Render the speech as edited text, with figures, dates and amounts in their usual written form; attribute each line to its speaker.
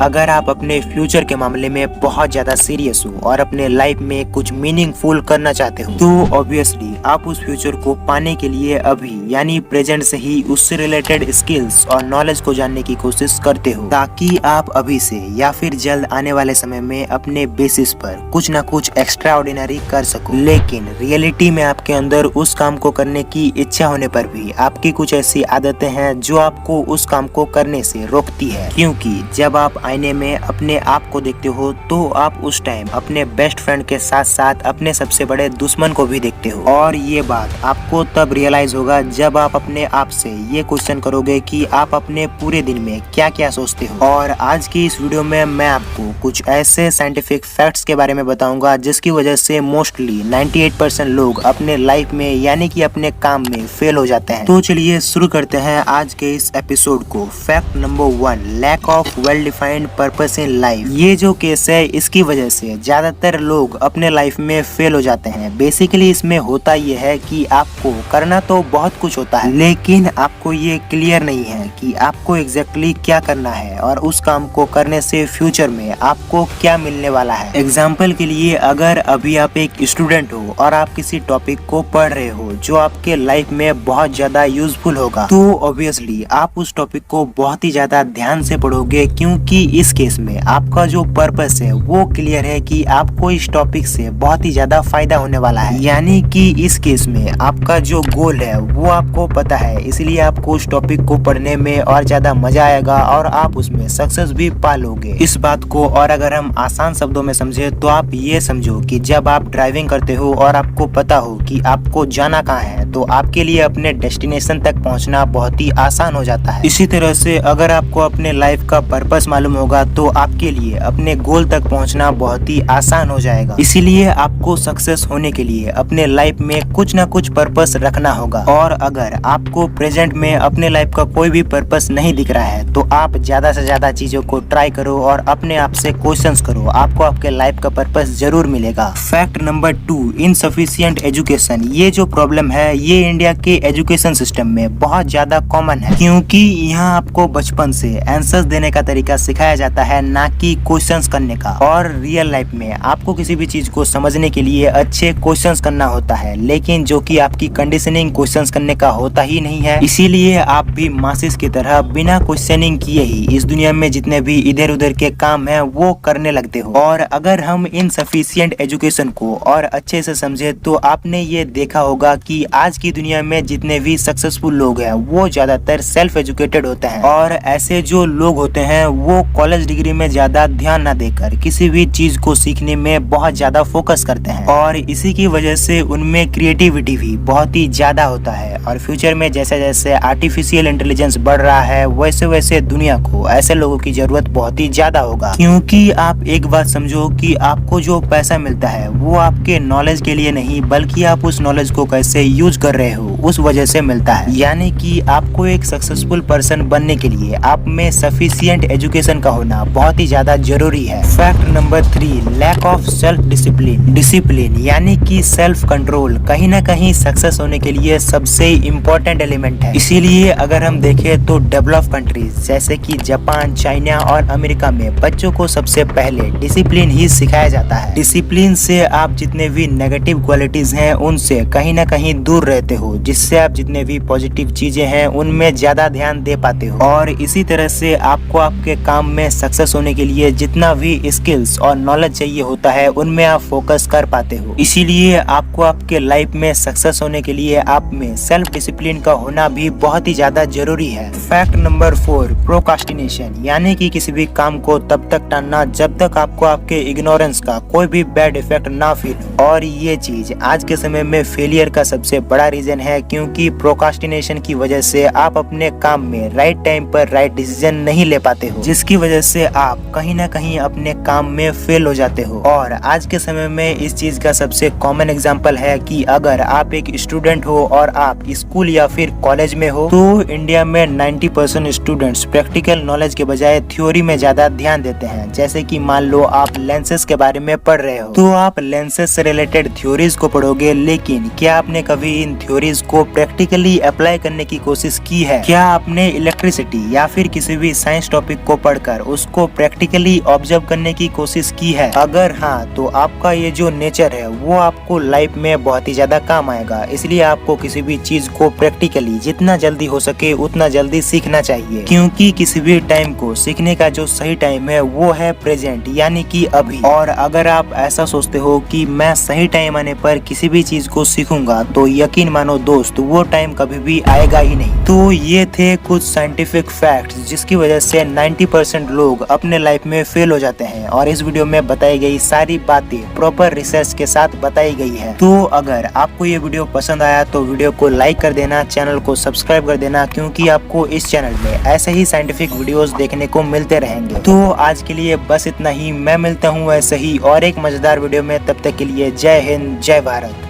Speaker 1: अगर आप अपने फ्यूचर के मामले में बहुत ज्यादा सीरियस हो और अपने लाइफ में कुछ मीनिंगफुल करना चाहते हो तो ऑब्वियसली आप उस फ्यूचर को पाने के लिए अभी यानी प्रेजेंट से ही उससे रिलेटेड स्किल्स और नॉलेज को जानने की कोशिश करते हो, ताकि आप अभी से या फिर जल्द आने वाले समय में अपने बेसिस पर कुछ ना कुछ एक्स्ट्रा ऑर्डिनरी कर सको। लेकिन रियलिटी में आपके अंदर उस काम को करने की इच्छा होने पर भी आपकी कुछ ऐसी आदतें हैं जो आपको उस काम को करने से रोकती है, क्योंकि जब आप आईने में अपने आप को देखते हो तो आप उस टाइम अपने बेस्ट फ्रेंड के साथ साथ अपने सबसे बड़े दुश्मन को भी देखते हो। और ये बात आपको तब रियलाइज होगा जब आप अपने आप से ये क्वेश्चन करोगे कि आप अपने पूरे दिन में क्या क्या सोचते हो। और आज की इस वीडियो में मैं आपको कुछ ऐसे साइंटिफिक फैक्ट्स के बारे में बताऊंगा जिसकी वजह से मोस्टली 98% लोग अपने लाइफ में यानी कि अपने काम में फेल हो जाते हैं। तो चलिए शुरू करते हैं आज के इस एपिसोड को। Fact number 1, lack of well defined purpose in life. ये जो केस है इसकी वजह से ज्यादातर लोग अपने लाइफ में फेल हो जाते हैं। बेसिकली इसमें होता ये है कि आपको करना तो बहुत कुछ होता है, लेकिन आपको ये क्लियर नहीं है कि आपको एग्जैक्टली क्या करना है और उस काम को करने से फ्यूचर में आपको क्या मिलने वाला है। एग्जाम्पल के लिए अगर अभी आप एक स्टूडेंट हो और आप किसी टॉपिक को पढ़ रहे हो जो आपके लाइफ में बहुत ज्यादा यूजफुल होगा, तो ऑब्वियसली आप उस टॉपिक को बहुत ही ज्यादा ध्यान से पढ़ोगे, क्योंकि इस केस में आपका जो पर्पस है वो क्लियर है कि आपको इस टॉपिक से बहुत ही ज्यादा फायदा होने वाला है। यानी कि इस केस में आपका जो गोल है वो आपको पता है, इसलिए आपको उस टॉपिक को पढ़ने में और ज्यादा मजा आएगा और आप उसमें सक्सेस भी पा लोगे। इस बात को और अगर हम आसान शब्दों में समझे तो आप ये समझो कि जब आप ड्राइविंग करते हो और आपको पता हो कि आपको जाना कहाँ है, तो आपके लिए अपने डेस्टिनेशन तक पहुंचना बहुत ही आसान हो जाता है। इसी तरह से अगर आपको अपने लाइफ का पर्पस मालूम होगा तो आपके लिए अपने गोल तक पहुंचना बहुत ही आसान हो जाएगा। इसीलिए आपको सक्सेस होने के लिए अपने लाइफ में कुछ ना कुछ पर्पस रखना होगा। और अगर आपको प्रेजेंट में अपने लाइफ का कोई भी पर्पस नहीं दिख रहा है तो आप ज्यादा से ज्यादा चीजों को ट्राई करो और अपने आप से क्वेश्चंस करो, आपको आपके लाइफ का पर्पस जरूर मिलेगा। Fact number 2, insufficient education. ये जो प्रॉब्लम है ये इंडिया के एजुकेशन सिस्टम में बहुत ज्यादा कॉमन है, क्योंकि यहाँ आपको बचपन से आंसर्स देने का तरीका सिखाया जाता है, ना कि क्वेश्चंस करने का। और रियल लाइफ में आपको किसी भी चीज को समझने के लिए अच्छे क्वेश्चंस करना होता है, लेकिन जो कि आपकी कंडीशनिंग क्वेश्चंस करने का होता ही नहीं है। इसीलिए आप भी मासिस की तरह बिना क्वेश्चनिंग किए ही इस दुनिया में जितने भी इधर उधर के काम है वो करने लगते हो। और अगर हम इनसफिशिएंट एजुकेशन को और अच्छे से समझे तो आपने ये देखा होगा कि आज की दुनिया में जितने भी सक्सेसफुल लोग हैं वो ज्यादातर सेल्फ एजुकेटेड होते हैं। और ऐसे जो लोग होते हैं वो कॉलेज डिग्री में ज्यादा ध्यान न देकर किसी भी चीज को सीखने में बहुत ज्यादा फोकस करते हैं, और इसी की वजह से उनमें क्रिएटिविटी भी बहुत ही ज्यादा होता है। और फ्यूचर में जैसे जैसे आर्टिफिशियल इंटेलिजेंस बढ़ रहा है वैसे वैसे दुनिया को ऐसे लोगों की जरूरत बहुत ही ज्यादा होगा। क्योंकि आप एक बात समझो कि आपको जो पैसा मिलता है वो आपके नॉलेज के लिए नहीं, बल्कि आप उस नॉलेज को कैसे यूज कर रहे हो उस वजह से मिलता है। यानी कि आपको एक सक्सेसफुल पर्सन बनने के लिए आप में सफिशिएंट एजुकेशन का होना बहुत ही ज्यादा जरूरी है। Fact number 3, lack of self discipline. Discipline यानी कि सेल्फ कंट्रोल कहीं ना कहीं सक्सेस होने के लिए सबसे इम्पोर्टेंट एलिमेंट है। इसीलिए अगर हम देखें तो डेवलप कंट्रीज जैसे कि जापान, चाइना और अमेरिका में बच्चों को सबसे पहले डिसिप्लिन ही सिखाया जाता है। डिसिप्लिन से आप जितने भी नेगेटिव क्वालिटीज हैं उनसे कहीं ना कहीं दूर रहते हो, जिससे आप जितने भी पॉजिटिव चीजें हैं उनमें ज्यादा ध्यान दे पाते हो। और इसी तरह से आपको आपके काम में सक्सेस होने के लिए जितना भी स्किल्स और नॉलेज चाहिए होता है उनमें आप फोकस कर पाते हो। इसीलिए आपको आपके लाइफ में सक्सेस होने के लिए आप में सेल्फ डिसिप्लिन का होना भी बहुत ही ज्यादा जरूरी है। फैक्ट नंबर 4, प्रोक्रास्टिनेशन यानी कि किसी भी काम को तब तक टालना जब तक आपको आपके इग्नोरेंस का कोई भी बैड इफेक्ट ना फील हो। और ये चीज आज के समय में फेलियर का सबसे बड़ा रीजन है, क्योंकि प्रोक्रास्टिनेशन की वजह से आप अपने काम में राइट टाइम पर राइट डिसीजन नहीं ले पाते हो, जिसकी वजह से आप कहीं ना कहीं अपने काम में फेल हो जाते हो। और आज के समय में इस चीज का सबसे कॉमन एग्जांपल है कि अगर आप एक स्टूडेंट हो और आप स्कूल या फिर कॉलेज में हो तो इंडिया में 90% स्टूडेंट्स प्रैक्टिकल नॉलेज के बजाय थ्योरी में ज्यादा ध्यान देते हैं। जैसे कि मान लो आप लेंसेज के बारे में पढ़ रहे हो तो आप लेंसेज से रिलेटेड थ्योरीज को पढ़ोगे, लेकिन क्या आपने कभी इन थ्योरीज को प्रैक्टिकली अप्लाई करने की कोशिश की है? क्या आपने इलेक्ट्रिसिटी या फिर किसी भी साइंस टॉपिक को पढ़कर रहकर उसको प्रैक्टिकली ऑब्जर्व करने की कोशिश की है? अगर हाँ, तो आपका ये जो नेचर है वो आपको लाइफ में बहुत ही ज्यादा काम आएगा। इसलिए आपको किसी भी चीज को प्रैक्टिकली जितना जल्दी हो सके उतना जल्दी सीखना चाहिए, क्योंकि किसी भी टाइम को सीखने का जो सही टाइम है वो है प्रेजेंट, यानी कि अभी। और अगर आप ऐसा सोचते हो कि मैं सही टाइम आने पर किसी भी चीज को सीखूंगा, तो यकीन मानो दोस्त, वो टाइम कभी भी आएगा ही नहीं। तो ये थे कुछ साइंटिफिक फैक्ट्स जिसकी वजह से 90% लोग अपने लाइफ में फेल हो जाते हैं, और इस वीडियो में बताई गई सारी बातें प्रॉपर रिसर्च के साथ बताई गई है। तो अगर आपको ये वीडियो पसंद आया तो वीडियो को लाइक कर देना, चैनल को सब्सक्राइब कर देना, क्योंकि आपको इस चैनल में ऐसे ही साइंटिफिक वीडियोस देखने को मिलते रहेंगे। तो आज के लिए बस इतना ही। मैं मिलता हूँ ऐसे ही और एक मजेदार वीडियो में। तब तक के लिए जय हिंद, जय भारत।